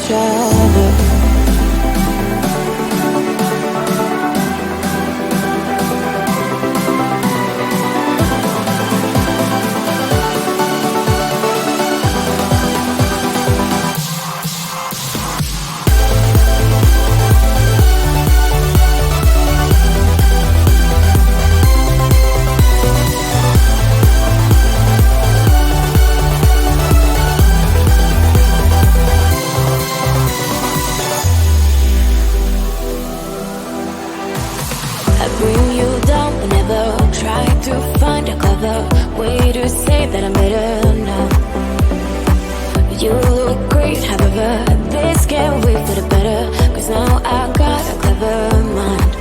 each other. That I'm better now. You look great, however, this can't wait for the better. Cause now I got a clever mind.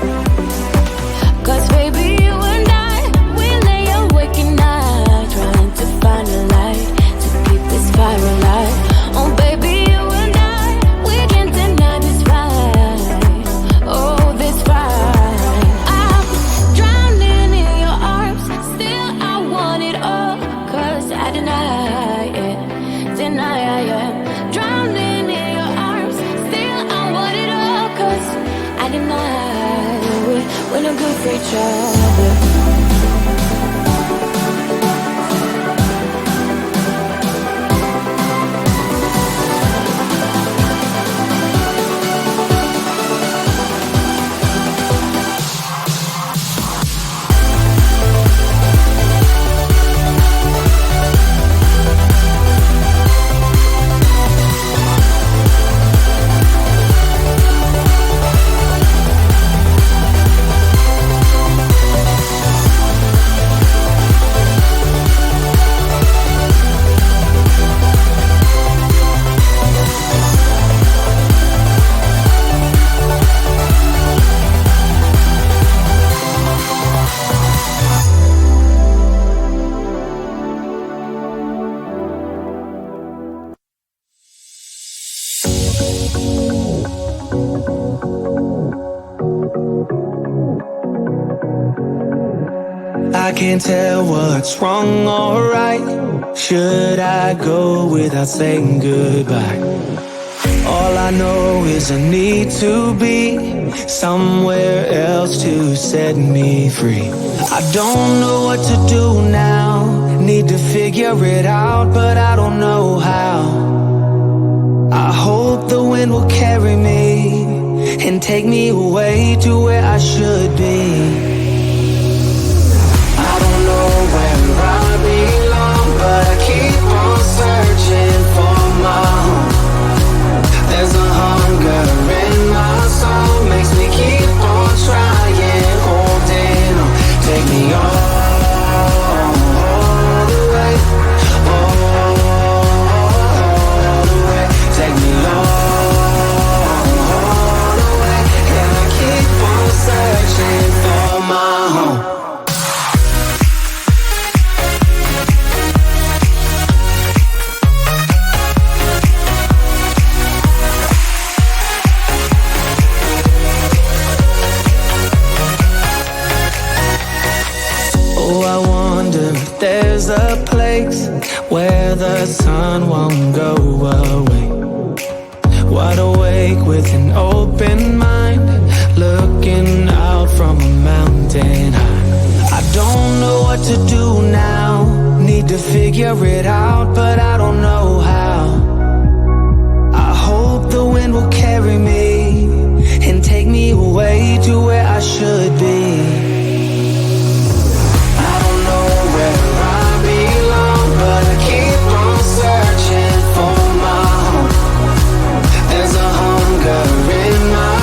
Cause baby, you and I, we lay awake at night, trying to find a light to keep this fire alive. Oh baby, you and I, we can't deny this fight. Oh, this fight. I'm drowning in your arms, still I want it all. I deny it, deny it. Drowning in your arms, still I want it all. Cause I deny we're no good for each other. I can't tell what's wrong or right. Should I go without saying goodbye? All I know is I need to be somewhere else to set me free. I don't know what to do now. Need to figure it out, but I don't know how. I hope the wind will carry me and take me away to where I should be. Where I belong, but I keep on searching for my home. There's a hunger in my soul, makes me keep on trying, holding on. Take me all the way, all the way. Take me all the way, and I keep on searching for my home. There's a place where the sun won't go away. Wide awake with an open mind, looking out from a mountain high. I don't know what to do now. Need to figure it out, but I don't know how. I hope the wind will carry me and take me away to where I should be. But I keep on searching for my home. There's a hunger in my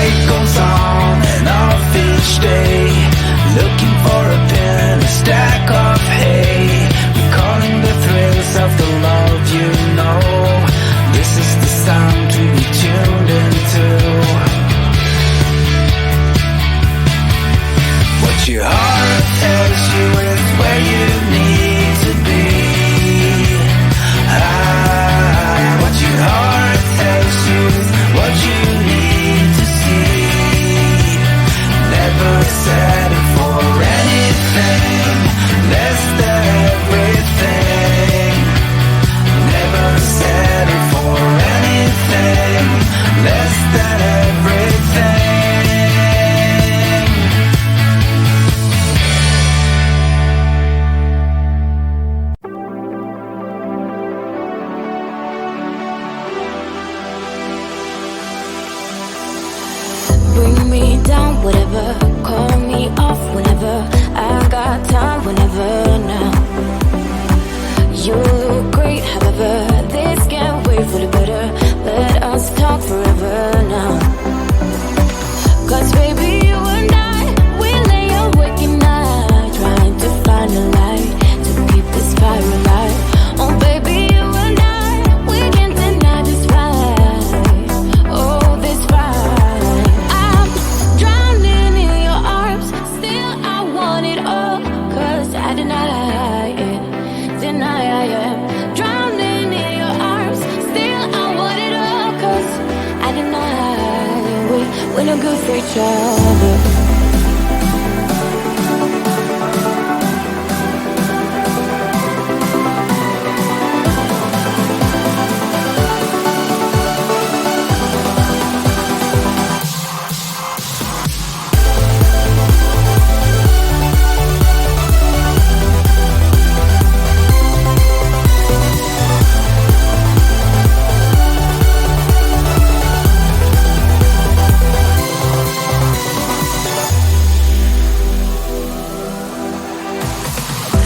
night goes on and off each day, looking for a pin, a stack of hay, recalling the thrills of the love you know. This is the sound to be tuned into. What your heart tells you is where you need to be. What your heart tells you is what you need to see. Never settle for anything less than everything. Never settle for anything less than everything. Bring me down, whatever. Call me off whenever. I got time whenever now. You look great, however. This can't wait for the better. Let us talk forever now. 'Cause baby, you and I, we lay awake at night, trying to find a light to keep this fire alive. Oh baby, you and I, we can't deny this fight. Oh, this fight. I'm drowning in your arms. Still I want it all. 'Cause I deny it. Deny I am drowning in your arms. Still I want it all. 'Cause I deny we're no good for each other.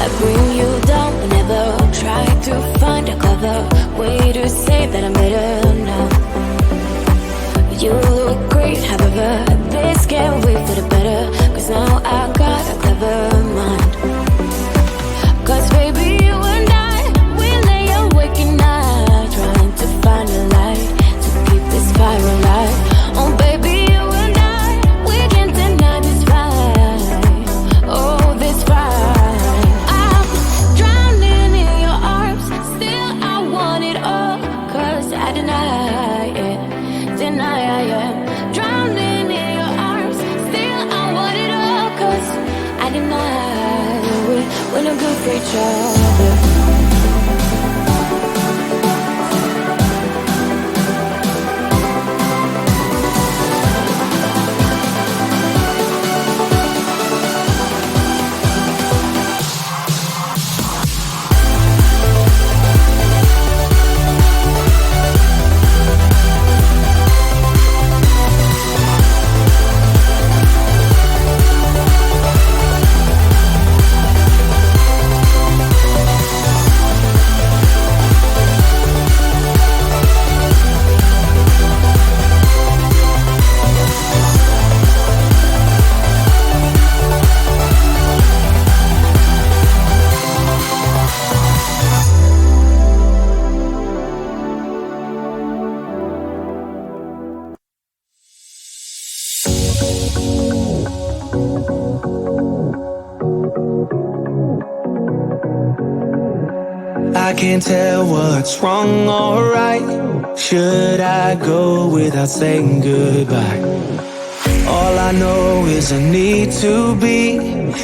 I bring you down whenever. Try to find a clever way to say that I'm better now. You look great, however. This can't wait for the better. 'Cause now I got a clever mind. 'Cause baby, you and I, we lay awake at night, trying to find a light to keep this fire alive. Oh baby, you and I, we can't deny this fight. Oh, this fight. I'm drowning in your arms. Still I want it all. 'Cause I deny it. Deny I am drowning in your arms. Still I want it all. 'Cause I deny we're no good for each other. I can't tell what's wrong or right. Should I go without saying goodbye? All I know is I need to be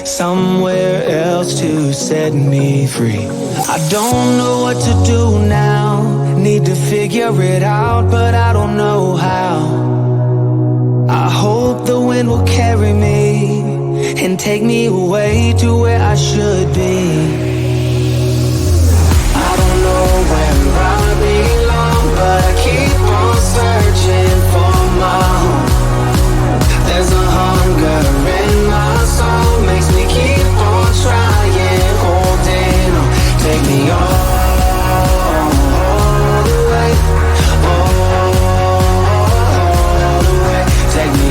somewhere else to set me free. I don't know what to do now. Need to figure it out, but I don't know how. I hope the wind will carry me and take me away to where I should be. I don't know where I belong, but I keep on searching for my home. There's a hunger in my soul, makes me keep on trying, holding on. Take me all the way, all the way. Take me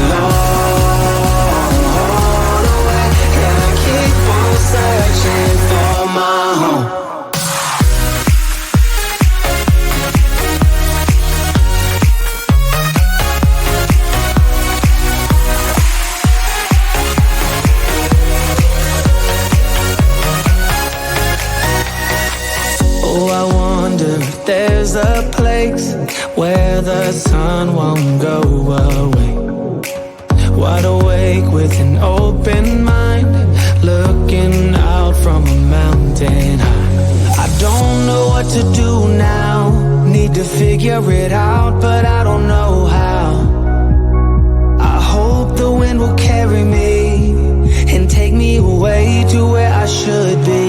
sun won't go away. Wide awake with an open mind, looking out from a mountain high. I don't know what to do now, need to figure it out, but I don't know how. I hope the wind will carry me and take me away to where I should be.